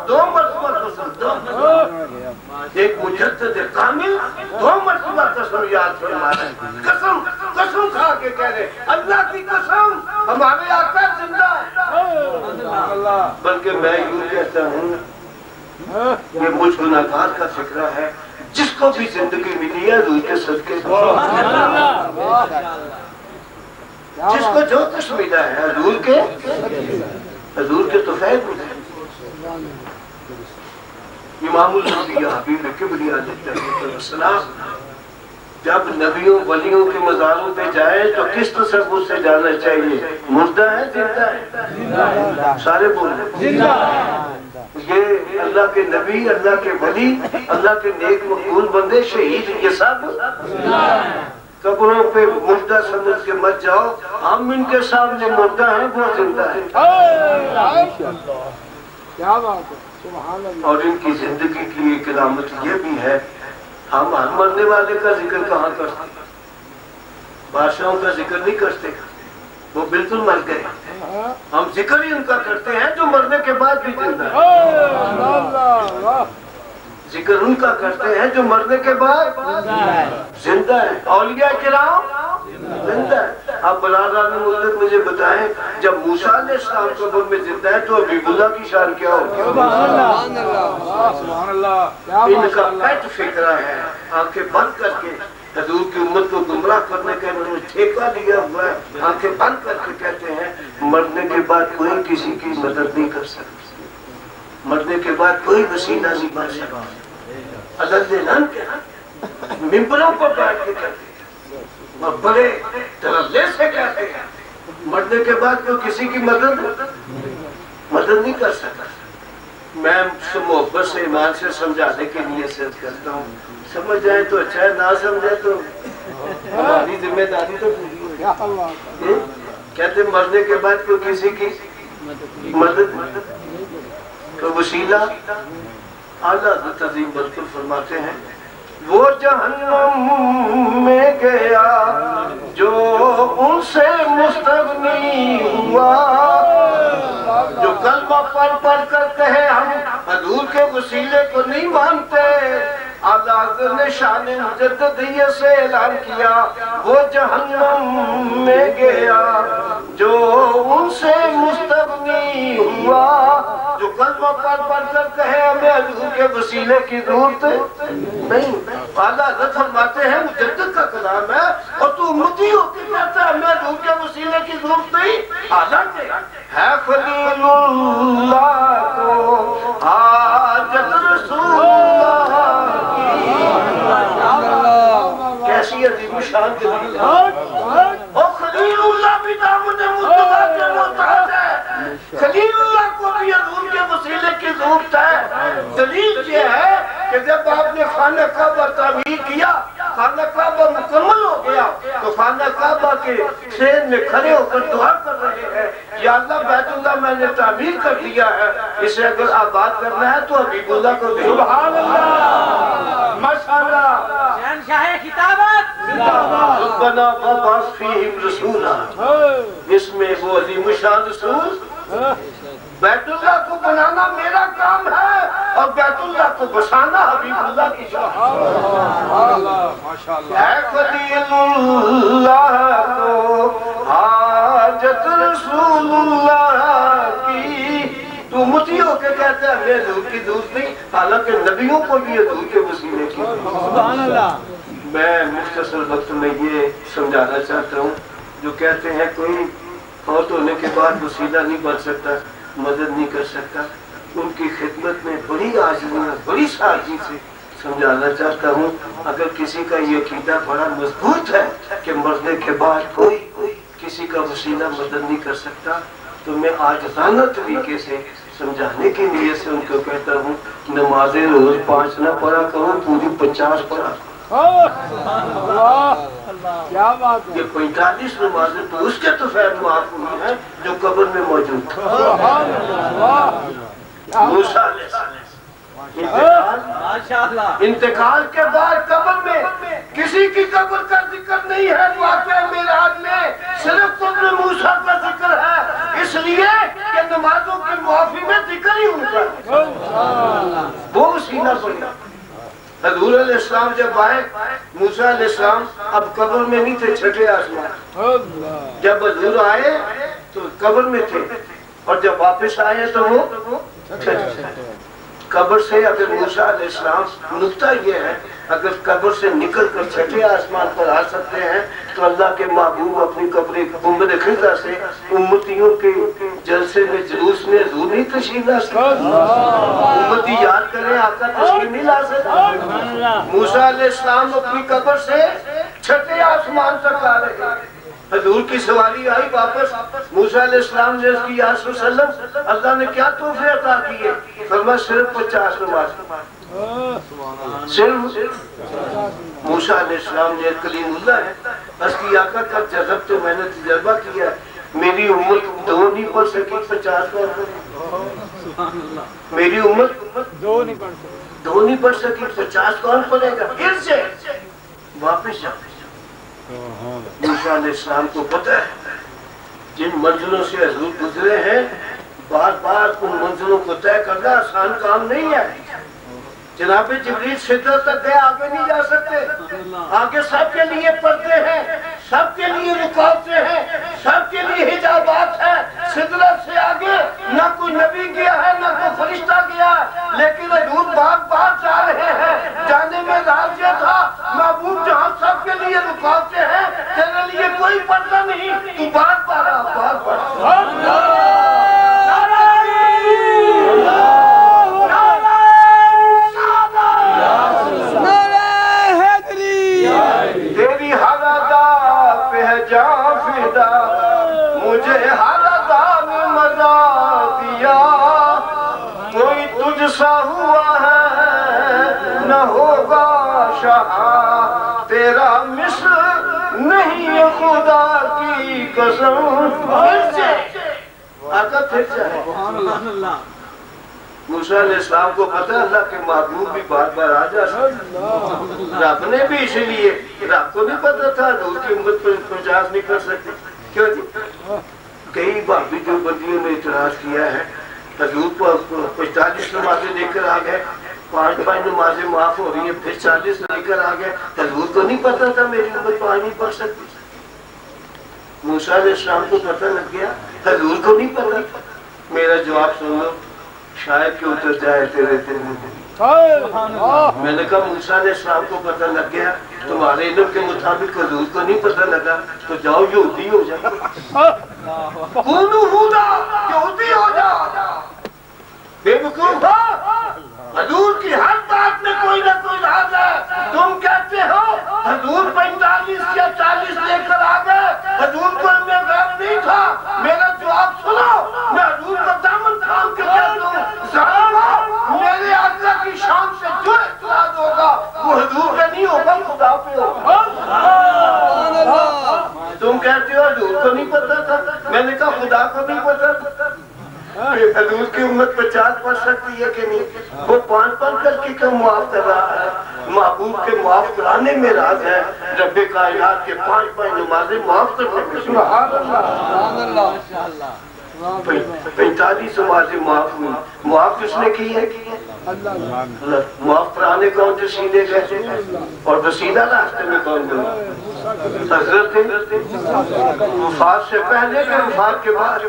دو مرتبہ قسم، ایک مجدد کامل، دو مرتبہ قسم یاد فرما رہے ہیں، قسم قسم کھا کے کہہ رہے اللہ کی قسم ہمارے آقا زندہ ہے۔ بلکہ میں یوں کہتا ہوں یہ مجھ گناہگار کا فکرہ ہے، جس کو بھی زندگی ملی ہے حضور کے صدقے، جس کو جو کچھ ملا ہے حضور کے تو فیض ملے۔ امام الانبیاء حبیب کبریا علیہ السلام جب نبیوں ولیوں کے مزاروں پہ جائیں تو کس تصور سے جانا چاہیے؟ مردہ ہے زندہ ہے؟ سارے بول رہے ہیں یہ اللہ کے نبی، اللہ کے ولی، اللہ کے نیک مقبول بندے، شہید، یہ سب قبروں پہ مردہ سمجھ کے مت جاؤ، ہم ان کے سامنے مردہ ہیں، وہ زندہ ہے۔ اور ان کی زندگی کی ایک علامت یہ بھی ہے، ہم ہر مرنے والے کا ذکر کہاں کرتے؟ بادشاہوں کا ذکر نہیں کرتے، وہ بالکل مر گئے، ہم ذکر ہی ان کا کرتے ہیں جو مرنے کے بعد بھی زندہ ہے۔ ذکر ان کا کرتے ہیں جو مرنے کے بعد زندہ ہے۔ اولیاء کرام زندہ ہے۔ اب برادران ملت مجھے بتائیں جب موسیٰ علیہ السلام قبر میں زندہ ہے تو حبیب اللہ کی شان کیا ہوگی؟ ان کا پیٹ فکرہ ہے، آنکھیں بند کر کے حضور کی امت کو گمراہ کرنے کا انہوں نے ٹھیکہ لیا ہوا ہے، آنکھیں بند کر کے کہتے ہیں مرنے کے بعد کوئی کسی کی مدد نہیں کر سکتا، مرنے کے بعد کوئی وسیلہ نہیں بن سکتا۔ حضرت نان کے ممبروں پر بیٹھ کے کہتے ہیں اور بڑے ترلے سے کہتے ہیں مرنے کے بعد کوئی کسی کی مدد نہیں کر سکتا۔ میں محبت سے ایمان سے سمجھانے کے لیے صرف کرتا ہوں، سمجھ جائیں تو اچھا ہے، نہ سمجھے تو ہماری ذمہ داری تو پوری ہے۔ کہتے ہیں مرنے کے بعد کوئی کسی کی مدد تو وسیلہ اعلیٰ حضرت عظیم بالکل فرماتے ہیں وہ جہنم میں گیا جو ان سے مستغنی ہوا، جو کلمہ پڑھ کر کہے ہم حضور کے وسیلے کو نہیں مانتے، اعلیٰ حضرت نے شان مجددیہ سے اعلان کیا وہ جہنم میں گیا جو ان سے مستغنی ہوا، جو کلمہ پڑھ کر کہے ہمیں حضور کے وسیلے کی ضرورت نہیں۔ اعلیٰ حضرت فرماتے ہیں مجدد کا کلام ہے اور تو امتی ہو کے کہتا ہے ہمیں حضور کے وسیلے کی ضرورت نہیں، حالانکہ ہے خلیل اللہ کو حاجت رسول اللہ کی۔ کیسی عظیم شان دلیل ہے، اور خلیل اللہ بھی دامن مصطفیٰ کے محتاج ہے، خلیل اللہ کو بھی حضور کے وسیلے کی ضرورت ہے۔ دلیل یہ ہے کہ جب آپ نے خانہ کعبہ تعمیر کیا، خانہ کعبہ مکمل ہو گیا تو خانہ کعبہ کے شیر میں کھڑے ہو کر دعا کر رہے ہیں یا اللہ بیت اللہ میں نے تعمیر کر دیا ہے، اسے اگر آباد کرنا ہے تو حبیب اللہ کو دے۔ سبحان اللہ، ماشاءاللہ، شہنشاہ خطابت، ربنا وابعث فیہم رسولا، اس میں وہ عظیم شان رسول بیت اللہ کو بنانا میرا کام ہے اور بیت اللہ کو بسانا حبیب اللہ کی شان۔ اے خلیل اللہ کو حاجت حاجت رسول اللہ کی. تو متی ہو کے کہتا ہے میں حضور کی دوست نہیں، حالانکہ نبیوں کو بھی حضور کے وسیلے کی. سبحان اللہ. میں مختصر وقت میں یہ سمجھانا چاہتا ہوں، جو کہتے ہیں کوئی فوت ہونے کے بعد وسیلہ نہیں بن سکتا، مدد نہیں کر سکتا، ان کی خدمت میں بڑی عاجزی بڑی سادگی سے سمجھانا چاہتا ہوں. اگر کسی کا یہ عقیدہ بڑا مضبوط ہے کہ مرنے کے بعد کوئی کسی کا وسیلہ مدد نہیں کر سکتا، تو میں عاجزانہ طریقے سے سمجھانے کے لیے سے ان کو کہتا ہوں نمازیں روز 5 نہ پڑھا کرو، پوری 50 پڑھا. کیا بات ہے. یہ 45 نمازیں تو اس کے تو فیض معاف ہوئی ہیں جو قبر میں موجود تھا. موسیٰ علیہ السلام انتقال کے بعد قبر میں کسی کی قبر کا ذکر نہیں ہے. واقعہ معراج میں صرف قبر موسیٰ کا ذکر ہے، اس لیے کہ نمازوں کی معافی میں ذکر ہی ان کا. وہ وسیلہ بنا. حضور علیہ السلام جب آئے، موسیٰ علیہ السلام اب قبر میں نہیں تھے، چھٹے آسمان. جب حضور آئے تو قبر میں تھے، اور جب واپس آئے تو وہ قبر سے. اگر موسیٰ علیہ السلام نقطہ یہ ہے، اگر قبر سے نکل کر چھٹے آسمان پر آ سکتے ہیں تو اللہ کے محبوب اپنی قبر گنبد خضرا سے امتیوں کے جلسے میں جلوس میں حضور نہیں تشریف لا سکتے. امتی یاد کریں آقا تشریف نہیں لا سکتے. موسیٰ علیہ السلام اپنی قبر سے چھٹے آسمان تک آ رہے ہیں. حضور کی سواری آئی واپس. موسیٰ علیہ السلام نے اس کی یا رسول وسلم اللہ نے کیا تحفے عطا کیے؟ فرمایا صرف 50 نماز. صرف موسیٰ علیہ السلام نے کلیم اللہ ہے، اس کی آقا کا جذب تو میں نے تجربہ کیا ہے. میری امت 2 نہیں پڑھ سکی 50 کون؟ میری امت 2 نہیں پڑھ سکی 50 کون پڑھے گا؟ پھر سے واپس جاتے. موسیٰ علیہ السلام کو پتہ ہے جن منزلوں سے حضور گزرے ہیں، بار بار ان منزلوں کو طے کرنا آسان کام نہیں ہے. جناب جبریل سدرت تک گئے، آگے نہیں جا سکتے. آگے سب کے لیے پردے ہیں، سب کے لیے رکاوٹیں ہیں، سب کے لیے حجابات ہیں. سدرت سے آگے نہ کوئی نبی گیا ہے نہ کوئی فرشتہ گیا ہے، لیکن حضور بار بار جا رہے ہیں. جانے میں راز یہ تھا محبوب جہاں سب کے لیے رکاوٹیں ہیں، تیرے لیے کوئی پردہ نہیں، تو بار بار تیری ہر ادا پہ جا فدا، مجھے ہر ادا میں مزہ دیا. کوئی تجھ سا ہوا ہے نہ ہوگا شاہ، تیرا مثل نہیں خدا کی قسم. آقا پھر جائے. موسیٰ علیہ السلام کو پتہ اللہ کے محبوب بھی بار بار آ جا سکتے. رب نے بھی اسی لیے، رب کو بھی پتہ تھا حضور کی امت پر 50 نہیں کر سکتے. کیوں جی؟ کئی بھابی جو بندیوں نے اعتراض کیا ہے، حضور کو 45 نمازیں لے کر آ گئے، 5 نمازیں معاف ہو رہی ہیں، پھر 40 لے کر آ گئے. حضور کو نہیں پتہ تھا میری امت 5 نہیں پڑھ سکتی. موسیٰ علیہ السلام کو پتہ لگ گیا، حضور کو نہیں پتہ. میرا جواب سن لو، شاید کہ اتر جائے تیرے دل میں. میں نے کہا موسیٰ علیہ السلام کو پتہ لگ گیا، تمہارے علم کے مطابق حضور کو نہیں پتہ لگا، تو جاؤ یہودی ہو جاؤ. کونو ہودا یہودی ہو جاؤ. بے وقوف حضور کی ہر بات میں کوئی نہ کوئی راز ہے. تم کہتے ہو حضور 45 یا 40 لے کر آ گئے، حضور کو ان میں غیب نہیں تھا. میرا جواب سنو، میں حضور کا دامن تھام کے کہتا ہوں ظالمو، میرے آقا کی شان سے جو اعتراض ہوگا وہ حضور پہ نہیں ہوگا، خدا پہ ہوگا. تم کہتے ہو حضور کو نہیں پتہ تھا، میں نے کہا خدا کو نہیں پتہ تھا. حضور کی امت 50 پڑھ سکتی ہے کہ نہیں؟ وہ 5 کر کے کیوں معاف کر رہا ہے؟ محبوب کے معاف کرانے میں راز ہے. رب کائنات کے 5 نمازیں معاف کرنے میں. سبحان اللہ. 45 نمازیں معاف ہوئی. معاف کس نے کی ہے؟ معاف کرانے کون جو سیدھے گئے اور رسیدہ راستے میں کون گئے؟ حضرت وفات سے پہلے کہ وفات کے بعد؟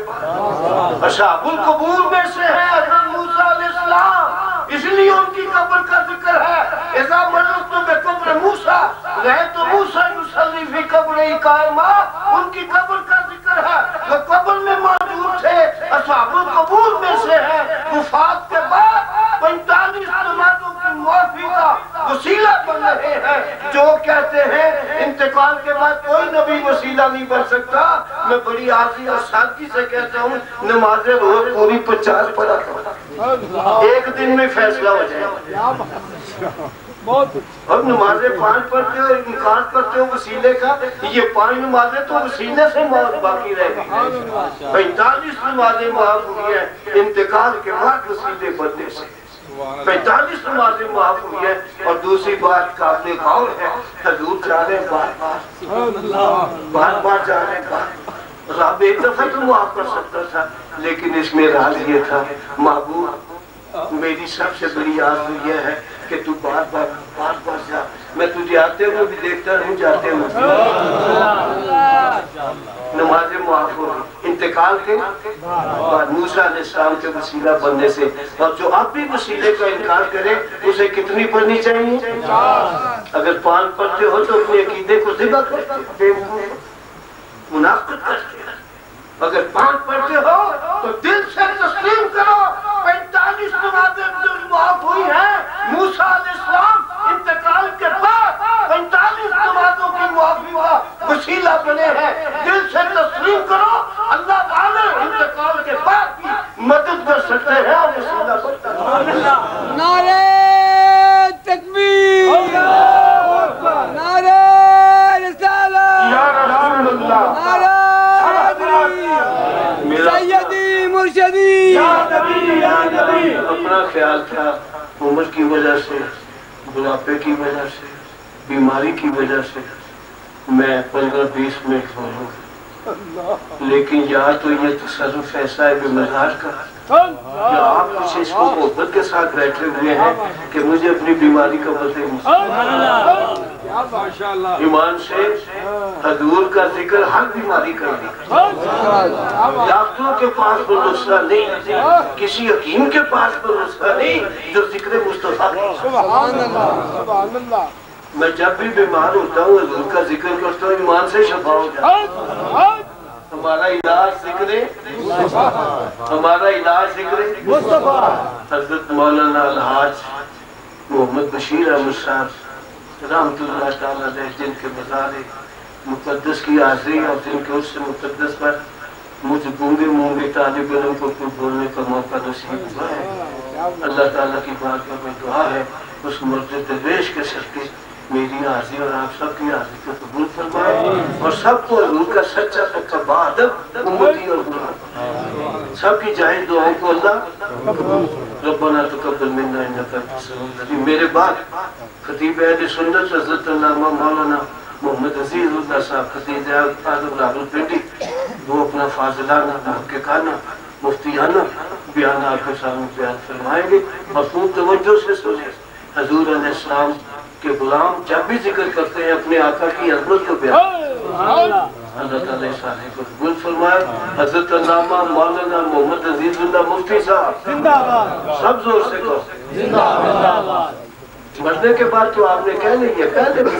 اصحاب القبور میں سے ہے حضرت موسیٰ علیہ السلام، اس لیے ان کی قبر کا ذکر ہے۔ اذا مررت بقبر موسیٰ رأیت موسیٰ یصلی فی قبرہ قائما، ان کی قبر کا ذکر ہے، وہ قبر میں موجود تھے۔ اصحاب القبور میں سے ہے، وفات کے بعد 45 نمازوں کی معافی کا وسیلہ بن رہے ہیں، جو کہتے ہیں انتقال کے بعد کوئی نبی وسیلہ نہیں بن سکتا۔ میں بڑی عاجزی اور سادگی سے کہتا ہوں، نماز روز پوری 50 پڑھا کرو، ایک دن میں فیصلہ ہو جائے۔ اب نمازیں 5 پڑھتے ہو، انکار کرتے ہو وسیلے کا، یہ 5 نمازیں تو وسیلے سے موت باقی رہ گئی۔ 45 نمازیں معاف ہوئی ہیں انتقال کے بعد وسیلے بننے سے، 45 نمازیں معاف ہوئی ہیں۔ اور دوسری بات قابل غور ہے، حضور جا رہے بار بار جا رہے ہیں، رب ایک دفعہ تو معاف کر سکتا تھا، لیکن اس میں راز یہ تھا، محبوب میری سب سے بڑی آرزو یہ ہے کہ تو بار بار جا، میں تجھے آتے ہوئے بھی دیکھتا رہوں، جاتے ہوئے۔ نمازیں معاف ہو گئی انتقال کے بعد موسیٰ علیہ السلام کے وسیلہ بننے سے۔ اور جو اب بھی وسیلے کا انکار کرے اسے کتنی پڑھنی چاہیے؟ اگر 5 پڑھتے ہو تو اپنے عقیدے کو ذبح کرتے، منافقت کرتے۔ اگر 5 پڑھتے ہو تو دل سے تسلیم کرو، 45 نمازیں جو معاف ہوئی ہیں موسیٰ علیہ السلام انتقال کے بعد 45 نمازوں کی معافی کا وسیلہ بنے ہیں، دل سے تسلیم کرو، اللہ تعالیٰ انتقال کے بعد بھی مدد کر سکتے ہیں اور وسیلہ بنتا ہے۔ نعرہ تکبیر، نعرہ رسالت، یا رسول اللہ، نعرہ سیدی مرشدی، اپنا خیال تھا عمر کی وجہ سے، بڑھاپے کی وجہ سے، بیماری کی وجہ سے میں 15-20 منٹ بولوں، لیکن یا تو یہ تصرف ایسا ہے مزاج کا، یا آپ کچھ اس کو محبت کے ساتھ بیٹھے ہوئے ہیں کہ مجھے اپنی بیماری کا پتہ نہیں۔ ایمان سے حضور کا ذکر ہر بیماری کا ذکر، ڈاکٹروں کے پاس کوئی نسخہ نہیں، کسی حکیم کے پاس کوئی نسخہ نہیں جو ذکر مصطفیٰ کی۔ سبحان اللہ۔ میں جب بھی بیمار ہوتا ہوں حضور کا ذکر کرتا ہوں، ایمان سے شفا ہو جاتا ہے۔ ہمارا علاج ذکر مصطفیٰ۔ حضرت مولانا الحاج محمد بشیر احمد صاحب رحمت اللہ تعالیٰ علیہ، جن کے مزار مقدس کی حاضری اور جن کے اس سے مقدس پر مجھ گونگے طالب علم کو بولنے کا موقع نصیب ہوا ہے۔ اللہ تعالیٰ کی بات پر میں دعا ہے اس مرد درویش کے صدقے میری حاضری اور آپ سب کی حاضری کو قبول فرمائے، اور سب کو حضور کا سچا پکا باادب امتی اور غلام سب کی جائز دعاؤں کو اللہ ربنا تقبل منا انک انت السمیع العلیم۔ میرے بعد خطیب اہل سنت حضرت علامہ مولانا محمد عزیز اللہ صاحب خطیب اعظم راولپنڈی، وہ اپنا فاضلانہ محققانہ مفتیانہ بیان آپ کے سامنے بیان فرمائیں گے، اور خوب توجہ سے سنیں۔ حضور علیہ السلام کے غلام جب بھی ذکر کرتے ہیں اپنے آقا کی عظمت کو بیان، اللہ تعالیٰ اس آنے کو قبول فرمائے۔ حضرت علامہ مولانا محمد عزیز اللہ مفتی صاحب سب زور سے کہو زندہ باد۔ مرنے کے بعد تو آپ نے کہہ نہیں ہے، پہلے بھی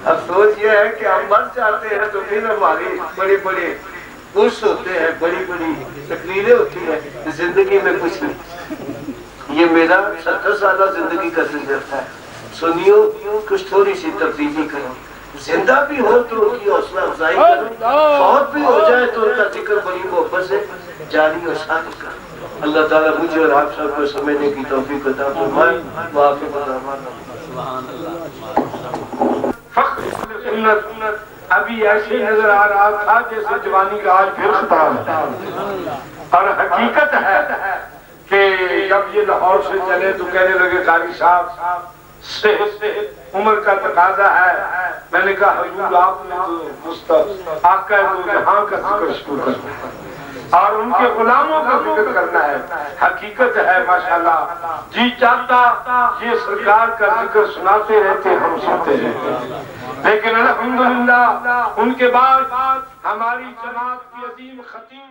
افسوس یہ ہے کہ ہم مر جاتے ہیں تو پھر ہماری بڑے بڑے عرس ہوتے ہیں، بڑی بڑی تقریریں ہوتی ہیں، زندگی میں کچھ نہیں۔ یہ میرا 70 سالہ زندگی کا ذکر ہے، سنیو کچھ تھوڑی سی تبدیلی کرو، زندہ بھی ہو تو ان کی حوصلہ افزائی کرو، فوت بھی ہو جائے تو ان کا ذکر بڑی محبت سے جاری اور ثابت کرو۔ اللہ تعالیٰ مجھے اور آپ سب کو سمجھنے کی توفیق عطا فرمائے۔ واقع سبحان اللہ۔ فخر سنت ابھی ایسے نظر آ رہا تھا جیسے جوانی کا آج پھر خطاب ہے، اور حقیقت ہے کہ جب یہ لاہور سے چلے تو کہنے لگے قاری صاحب صحت عمر کا تقاضا ہے۔ میں نے کہا حضور آپ نے تو آقا دو جہاں کا ذکر شروع کر دیا، اور ان کے غلاموں کا ذکر کرنا ہے، حقیقت ہے ماشاءاللہ جی چاہتا یہ سرکار کا ذکر سناتے رہتے ہم سنتے رہتے، لیکن الحمدللہ ان کے بعد ہماری جماعت کی عظیم خطیب